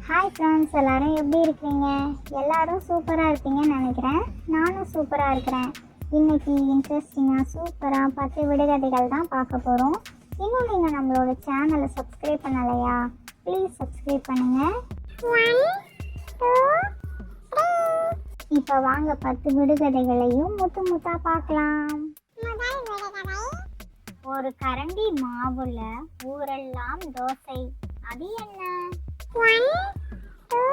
Hi friends, எல்லோரும் எப்படி இருக்கிறீங்க? எல்லோரும் சூப்பராக இருப்பீங்கன்னு நினைக்கிறேன். நானும் சூப்பராக இருக்கிறேன். இன்றைக்கி இன்ட்ரெஸ்டிங்காக சூப்பராக 10 விடுகதைகள் தான் பார்க்க போகிறோம். இன்னும் நீங்கள் நம்மளோட சேனலை சப்ஸ்கிரைப் பண்ணலையா? ப்ளீஸ் சப்ஸ்கிரைப் பண்ணுங்கள். 1 2 3. இப்போ வாங்க 10 விடுகதைகளையும் முத்து முத்தாக பார்க்கலாம். முதல் விடுகதை. ஒரு கரண்டி மாவுல ஊரெல்லாம் தோசை, அது என்ன? 1 2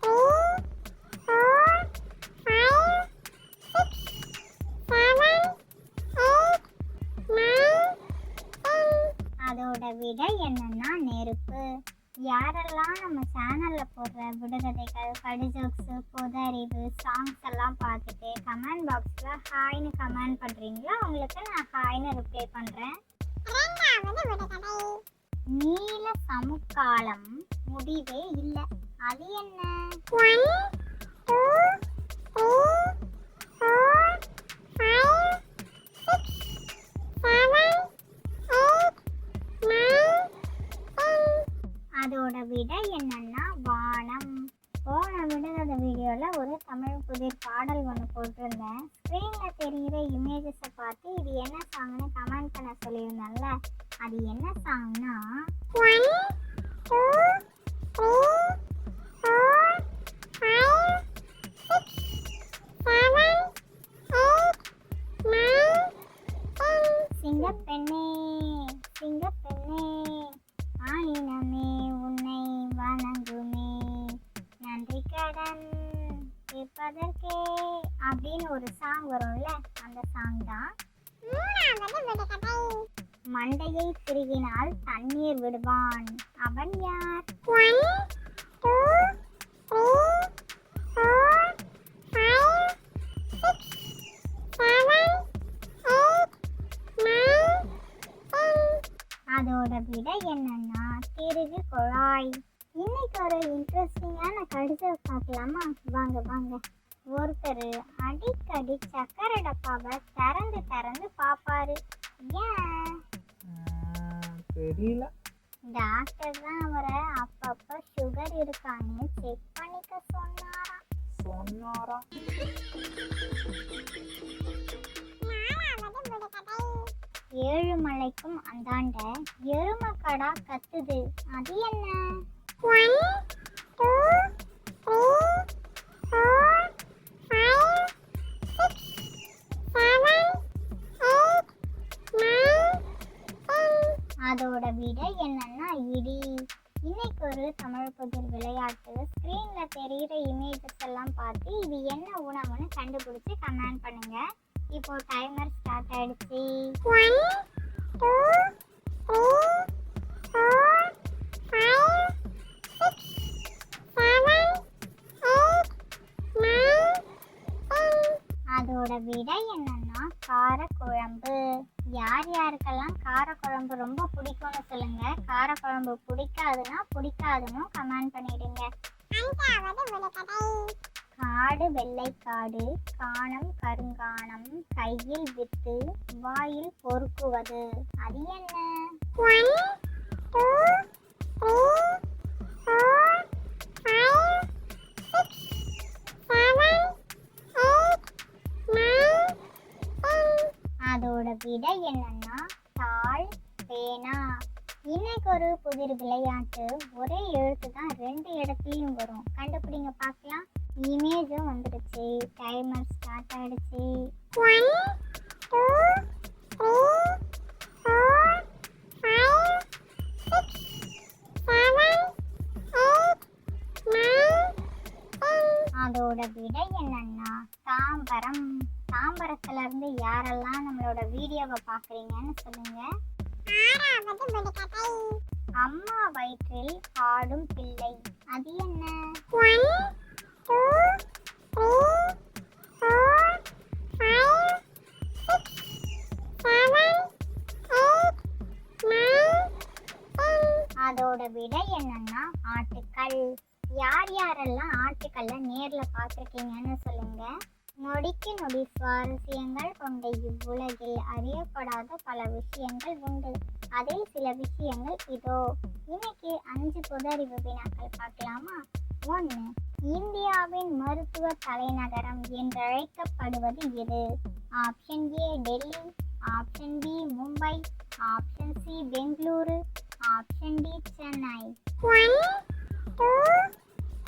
3 4 5 6 7 8 9 10. அதோட விடை என்னன்னா நெருப்பு. யாரெல்லாம் நம்ம சேனல்ல போடுற விடுகதைகள், கடி ஜோக்ஸு, பொது அறிவு, சாங்ஸ் எல்லாம் பார்த்துட்டு கமெண்ட் பாக்ஸில் ஹாய்னு கமெண்ட் பண்ணுறீங்களோ அவங்களுக்கு நான் ஹாய்னு ரிப்ளை பண்ணுறேன். இரண்டாவது விடுகதை. நீல சமுக்காலம் முடிவே இல்லை, அது என்ன? 1 2 3 4 5 6 7 8 9 10. அதோட விடை என்னன்னா வானம். போன விடுகதை வீடியோவில் ஒரு தமிழ் புதிர் பாடல் ஒன்று போட்டிருந்தேன். ஸ்க்ரீனில் தெரிகிற இமேஜஸை பார்த்து இது என்ன சாங்னு கமெண்ட் பண்ண சொல்லியிருந்தேன்ல, அது என்ன சாங்னா 1 2 3 4 5 6 7 8 9 10. சிங்கப்பெண்ணே சிங்கப்பெண்ணே ஆயினமே உன்னை வணங்குமே, நன்றி கடன் இருப்பதற்கே அப்படின்னு ஒரு சாங் வரும்ல, அந்த சாங் தான். மூணாவது விடுகதை. மண்டையை திருகினால் தண்ணீர் விடுவான், அவன் யார்? 1 2 3 4 5 6 7 8 9 10. அதோட விடை என்னன்னா திருகு குழாய். இன்னைக்கு ஒரு இன்ட்ரெஸ்டிங்கான கடிதத்தை பார்க்கலாமா? வாங்க வாங்க. ஒருத்தர் அடிக்கடி சக்கரை டப்பாவை திறந்து திறந்து பார்ப்பாரு. ஏன் தெரியல. டாக்டர் தான் அவரை அப்பப்ப சுகர் இருக்கான்னு செக் பண்ணிக்க சொன்னாராம். ஏழுமலைக்கும் அந்தாண்ட எருமக்கடா கத்துது, அது என்ன? 1 2 3 4 5 6 7 8 9 10. அதோட விடை என்னன்னா இடி. இன்னைக்கு ஒரு தமிழ் புதிர் விளையாட்டு. ஸ்க்ரீன்ல தெரிகிற இமேஜஸ் எல்லாம் பார்த்து இது என்ன உணவுன்னு கண்டுபிடிச்சு கமெண்ட் பண்ணுங்க. இப்போ டைமர் ஸ்டார்ட் ஆயிடுச்சு. 1 2 3 4 5 6 7 8 9 10. அதோட விடை என்னன்னா காரக்குழம்பு. யார் யாருக்கெல்லாம் காரக்குழம்பு ரொம்ப பிடிக்கும்னு சொல்லுங்க. காரக்குழம்பு பிடிக்காதுன்னு கமெண்ட் பண்ணிடுங்க. அஞ்சாவது விடுகதை. காடு வெள்ளைக்காடு, காணம் கருங்கானம், கையில் வித்து வாயில் பொறுக்குவது, அது என்ன? 1 2 3 4 5 6 7 8 9 10. அதோட விடை என்னன்னா தாள் பேனா. இன்னைக்கு ஒரு புதிர் விளையாட்டு. ஒரே எழுத்து தான் 2 இடத்துலையும் வரும். கண்டுபிடிங்க பார்க்கலாம். இமேஜும் வந்துடுச்சு. டைமர் ஸ்டார்ட் ஆயிடுச்சு. 1 2 3 4 5 6 7 8 9 10. அதோட விடை என்னன்னா தாம்பரம். தாம்பரத்துல இருந்து யாரெல்லாம் நம்மளோட வீடியோவை பார்க்குறீங்கன்னு சொல்லுங்க. ஆறாவது விடுகதை. அம்மா வயிற்றில் ஆடும் பிள்ளை, அது என்ன? 1 2 3 4 5 6 7 8 9 10. அதோட விடை என்னன்னா ஆட்டுக்கல். யார் யாரெல்லாம் ஆட்டுக்கல்ல நேர்ல பார்த்துருக்கீங்கன்னு சொல்லுங்க. நொடிக்கு நொடி சுவாரஸ்யங்கள் கொண்ட இவ்வுலகில் அறியப்படாத பல விஷயங்கள் உண்டு. அதில் சில விஷயங்கள் இதோ. இன்னைக்கு 5 பொது அறிவு வினாக்கள் பார்க்கலாமா? 1. இந்தியாவின் மருத்துவ தலைநகரம் என்றழைக்கப்படுவது எது? Option A Delhi, option B Mumbai, option C Bengaluru, option D Chennai. 1, 2,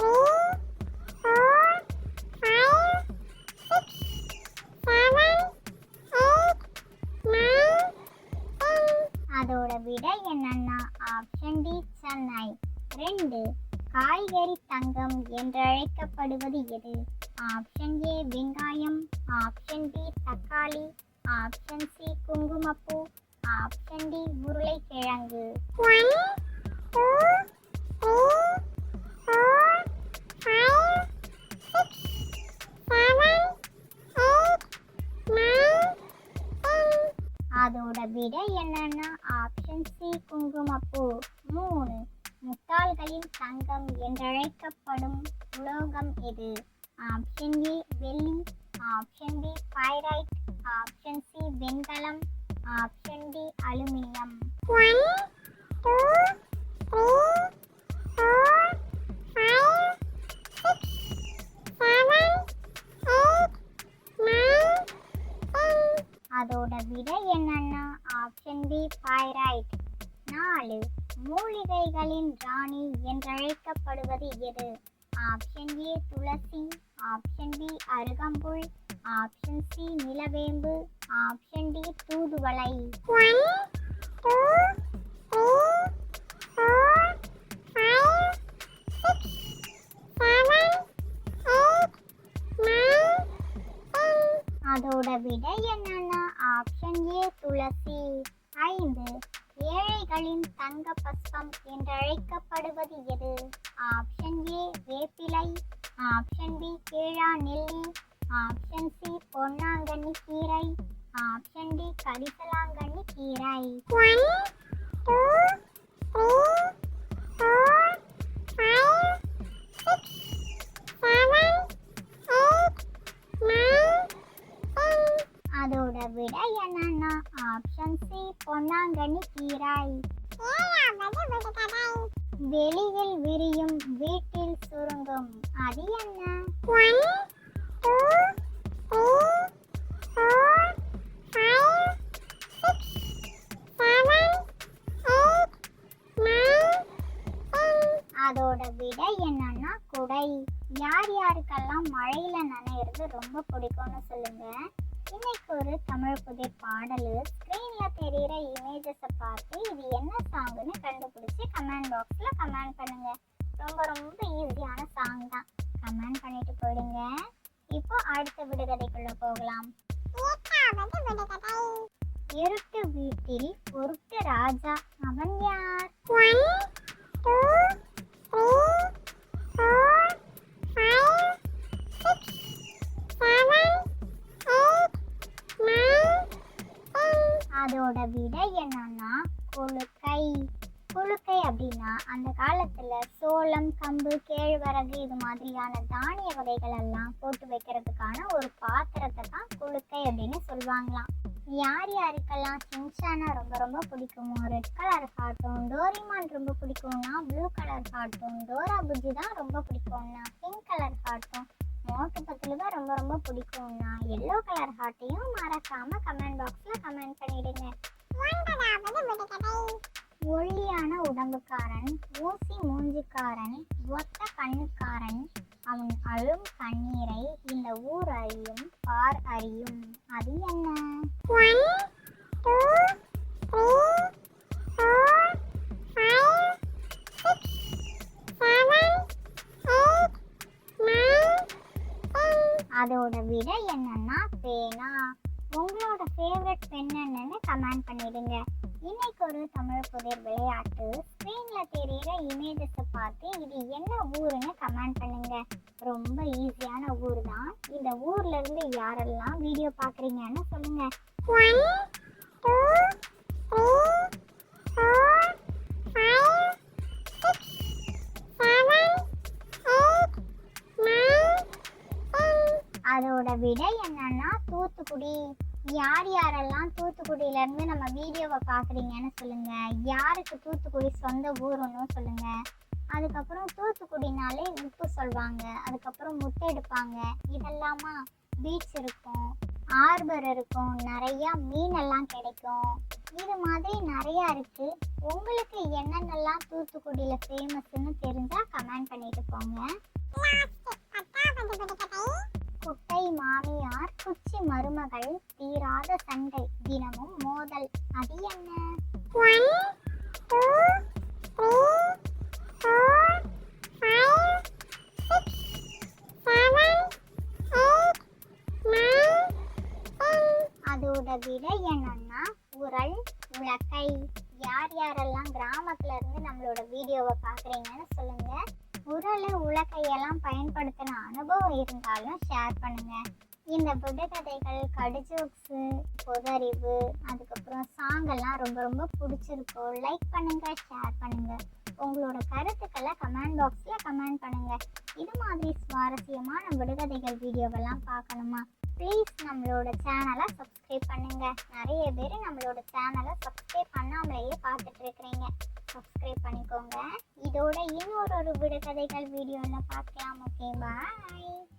3, 4, 5, 6, 7, 8, 9, 10. அதோட விடை என்னன்னா ஆப்ஷன் டி சென்னை. 2. காய்கறி தங்கம் என்றழைக்கப்படுவது எது? ஆப்ஷன் ஏ வெங்காயம், ஆப்ஷன் பி தக்காளி, ஆப்ஷன் சி குங்குமப்பூ, ஆப்ஷன் டி உருளைக்கிழங்கு. 1, 2, 3, 4, 5, 6, 7, 8, 9, 10. அதோட விடை என்னன்னா ஆப்ஷன் சி குங்குமப்பூ. 3. முட்டாள்களின் தங்கம் என்றழைக்கப்படும் உலோகம் எது? ஆப்ஷன் ஏ வெள்ளி, option B pyrite, option C வெண்கலம், ஆப்ஷன் டி அலுமினியம். 1, 2, 3, 4, 5, 6, 7, 8, 9, 10. அதோட விடை என்னன்னா ஆப்ஷன் பி பைரைட். 4. மூலிகைகளின் ராணி என்றழைக்கப்படுவது எது? ஆப்ஷன் ஏ துளசி, ஆப்ஷன் பி அருகம்புல், ஆப்ஷன் சி நிலவேம்பு, ஆப்ஷன் டி தூதுவளை. 1, 2, 3, 4, 5, 6, 7, 8, 9, 10. அதோட விடை என்னன்னா ஆப்ஷன் ஏ துளசி. 5. ஏழைகளின் தங்க பஸ்பம் என்றழைக்கப்படுவது எது? ஆப்ஷன் ஏ வேப்பிலை, ஆப்ஷன் பி கேழா நெல்லி, ஆப்ஷன் சி பொன்னாங்கண்ணி கீரை, ஆப்ஷன் டி கரிசலாங்கண்ணி கீரை. 1, 2, 3, 4, 5, 6, 7, 8, 9, 10. அதோட விடை என்னன்னா ஆப்ஷன் சி பொன்னாங்கண்ணி கீரை. 7வது விடுகதை. வெளியில் விரியும் வீட்டில் சுருங்கும் அது என்ன? 1, 2, 3, 4, 5, 6, 7, 8, 9, 10. அதோட விடை என்னன்னா குடை. யார் யாருக்கெல்லாம் மழையில நனையிறது ரொம்ப பிடிக்கும்னு சொல்லுங்க. இன்னைக்கு ஒரு தமிழ் புதிர் பாடல் ஸ்க்ரீன்ல தெரியிற இமேஜஸை பார்த்து இது என்ன சாங்னு கண்டுபிடிச்சி கமெண்ட் பாக்ஸ்ல கமெண்ட் பண்ணுங்க. ரொம்ப ரொம்ப ஈஸியான சாங் தான். கமெண்ட் பண்ணிட்டு போயிடுங்க. இப்போ அடுத்த விடுகதைக்குள்ள போகலாம். 8வது விடுகதை. இருட்டு வீட்டில் பொருட்டு ராஜா அவன் யார்? 1, 2, 3, 4, 5, 6, 7, 8, 9, 10. அதோட விடை என்னன்னா கொழுக்கை. கொழுக்கை அப்படின்னா அந்த காலத்துல சோளம், கம்பு, கேழ்வரகு இது மாதிரியான தானிய வகைகள் எல்லாம் போட்டு வைக்கிறதுக்கான ஒரு பாத்திரத்தை தான் கொழுக்கை அப்படின்னு சொல்லுவாங்களாம். யார் யாருக்கெல்லாம் சின்சானா ரொம்ப ரொம்ப பிடிக்குமோ, ரெட் கலர் ஹார்ட்டும், டோரிமான் ரொம்ப பிடிக்கும்னா ப்ளூ கலர் ஹார்ட்டும், டோரா புஜ்ஜி தான் ரொம்ப பிடிக்கும்னா பிங்க் கலர் ஹார்ட்டும், மோட்டு பத்துல தான் ரொம்ப ரொம்ப பிடிக்கும்னா எல்லோ கலர் ஹார்ட்டையும் மறக்காம கமெண்ட் பாக்ஸ்ல கமெண்ட் பண்ணிடுங்க. 9வது விடுகதை. ஒல்லியான உடம்புக்காரன், ஊசி மூஞ்சிக்காரன், ஒத்த கண்ணுக்காரன், அவன் அழும் கண்ணீரை இந்த ஊர் அறியும், பார் அறியும் அது என்ன? 1, 2, 3, 4, 5, 6, 7, 8, 9, 10. அதோட விடை என்னன்னா பேனா. உங்களோட ஃபேவரட் பென் என்னன்னு கமெண்ட் பண்ணிடுங்க. இன்னைக்கு ஒரு தமிழ் புதிர் விளையாட்டு. ஸ்க்ரீன்ல தெரியிற இமேஜஸை பார்த்து இது என்ன ஊருன்னு கமெண்ட் பண்ணுங்க. ரொம்ப ஈஸியான ஊர் தான். இந்த ஊர்ல இருந்து யாரெல்லாம் வீடியோ பார்க்குறீங்கன்னு சொல்லுங்க. 1, 2, 3, 4, 5, 6, 7, 8, 9, 10. அதோட விடை என்னன்னா தூத்துக்குடி. யார் யாரெல்லாம் தூத்துக்குடியில இருந்து நம்ம வீடியோவை பார்க்குறீங்கன்னு சொல்லுங்க. யாருக்கு தூத்துக்குடி சொந்த ஊருன்னு சொல்லுங்க. அதுக்கப்புறம் தூத்துக்குடினாலே உப்பு சொல்லுவாங்க, அதுக்கப்புறம் முட்டை எடுப்பாங்க, இதெல்லாமா பீச் இருக்கும், ஆர்பர் இருக்கும், நிறையா மீனெல்லாம் கிடைக்கும். இது மாதிரி நிறையா இருக்கு. உங்களுக்கு என்னென்னலாம் தூத்துக்குடியில் ஃபேமஸ்ன்னு தெரிஞ்சால் கமெண்ட் பண்ணிட்டு போங்க. குட்டை மாமியார் குச்சி மருமகள் தீராத சண்டை தினமும் மோதல், அது என்ன? 1 2 3 4 5 6 7 8 9 10. அதோட விடை என்னன்னா உரல் உலக்கை. யார் யாரெல்லாம் கிராமத்துல இருந்து நம்மளோட வீடியோவை பார்க்குறீங்கன்னு சொல்லுங்க. உரல் உலக்கையெல்லாம் பயன்படுத்தின அனுபவம் இருந்தாலும் ஷேர் பண்ணுங்க. இந்த விடுகதைகள், கடிஜோக்ஸு, பொதறிவு, அதுக்கப்புறம் சாங்கெல்லாம் ரொம்ப ரொம்ப பிடிச்சிருக்கோம். லைக் பண்ணுங்க, ஷேர் பண்ணுங்க. உங்களோட கருத்துக்களை கமெண்ட் பாக்ஸில் கமெண்ட் பண்ணுங்க. இது மாதிரி சுவாரஸ்யமான விடுகதைகள் வீடியோவெல்லாம் பார்க்கணுமா? ப்ளீஸ் நம்மளோட சேனலை சப்ஸ்கிரைப் பண்ணுங்க. நிறைய பேர் நம்மளோட சேனலை சப்ஸ்கிரைப் பண்ணாமலேயே பார்த்துட்டு இருக்கிறீங்க. சப்ஸ்கிரைப் பண்ணிக்கோங்க. இதோட இன்னொரு விடுகதைகள் வீடியோவில் பார்க்கலாம். ஓகே, பாய்.